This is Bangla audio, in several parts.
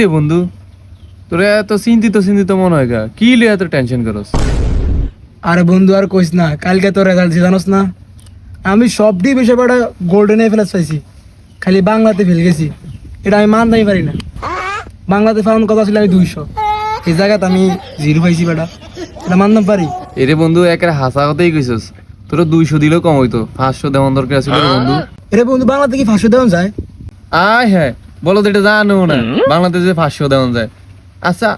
বন্ধু তোরা এত চিন্তিত চিন্তিত মনে হয় গা, কি লিয়ে এত টেনশন করস? আরে বন্ধু আর কইস না, কালকে তোর রেজাল্ট জানোস না? আমি সব ডিভিশনে বেটা গোল্ডেন প্লাস পাইছি, খালি বাংলাতে ফেল গেছি। এটা আমি মানতেই পারি না। বাংলাতে ফাউন কথা ছিল আমি 200, এই জায়গাতে আমি 0 পাইছি বেটা, এটা মানতে পারি? এরে বন্ধু একের হাসা কথাই কইছস, তোর 200 দিলেও কম হইতো, 500 দেওয়ার দরকার ছিল রে বন্ধু। এরে বন্ধু বাংলাতে কি 500 দেওয়া যায়? আয় হ্যাঁ, বলো তো এটা জানো না বাংলাতে যে 500 দেওয়া যায়? আচ্ছা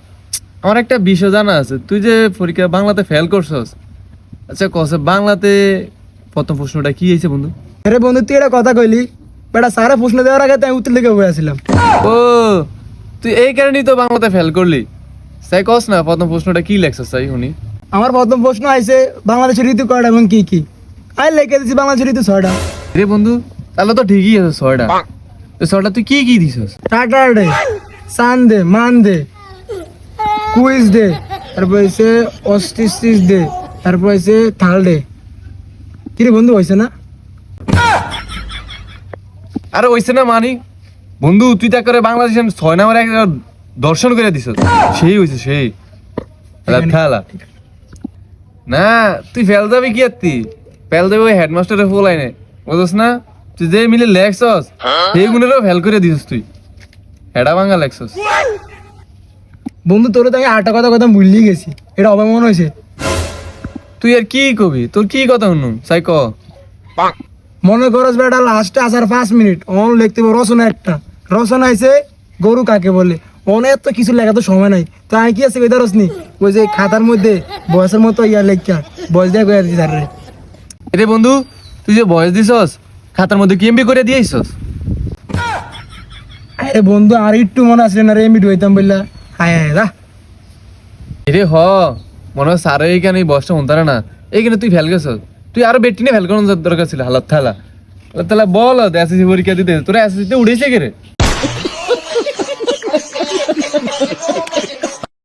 আমার একটা বিষয় জানা আছে, তুই যে পরীক্ষা বাংলাতে ফেল করছস, আচ্ছা কসে বাংলাতে প্রথম প্রশ্নটা কি হয়েছে বন্ধু? আরে বন্ধু তুই এটা কথা কইলি, বেটা সারা প্রশ্ন দেওয়ার আগে তো আমি উত্তর লিখে বসে আছিলাম। ও তুই এই কারণেই তো বাংলাতে ফেল করলি। তাই কস না প্রথম প্রশ্নটা কি লেখছস তাই শুনি। আমার প্রথম প্রশ্ন আইছে বাংলাদেশের ঋতু কয়টা এবং কি কি? আমি লিখে দিছি বাংলাদেশের ঋতু 6টা। রে বন্ধু তাহলে তো ঠিকই আছে 6টা। তো 6টা তুই কি কি দিছস? Saturday, Sunday, Monday, quiz day, তারপর হয়েছে অস্টিস ডে, তারপর হয়েছে থার্সডে। কি রে বন্ধু হয়েছে না? আরে ওইছে না মানি বন্ধু, তুই তা করে বাংলাদেশের 6 নাম্বার একটা দর্শন করে দিছস, সেই হইছে সেই খেলা। না তুই ফেল যাবি কি আর তুই ফেল যাবি ওই হেডমাস্টারের ফোলাইনে, বুঝছ না? তুই যে মিলে লেখছস সেই গুণেরও ফেল করে দিছস, তুই হেডা ভাঙা লেখছস। বন্ধু তোর তো আমি 8টা কথা কথা ভুললি গেছি, এটা অবমান হয়েছে। তুই আর কি কবি, তোর কি কথা শুনুম চাই ক। মনে করস বেটা লাস্টে আসার 5 মিনিট অন লিখতে হবে রচনা একটা। রচনা আইছে গরু কাকে বলে, অনেক তো কিছু লেখা তো সময় নাই। তো আমি কি আছে বেদারস নি ওই যে খাতার মধ্যে বয়সের মতো ইয়া লেখা বয়স দিয়ে গিয়ে দিছি রে। এরে বন্ধু তুই যে বয়স দিছস খাতার মধ্যে কি এমবি করে দিয়েছস? আরে বন্ধু আর একটু মনে আসলে না রে, এমবি হইতাম বললা। হায় হায় রা। এরে হ মনে হয় স্যার এইখানে এই বয়সটা মনতারে না, এইখানে তুই ফেল গেছস। তুই আরো বেটি নিয়ে ফেল করানোর দরকার ছিল হালাত থালা। তাহলে বল এসএসসি পরীক্ষা দিতে তোরা এসএসসি তে উঠেছে কে রে?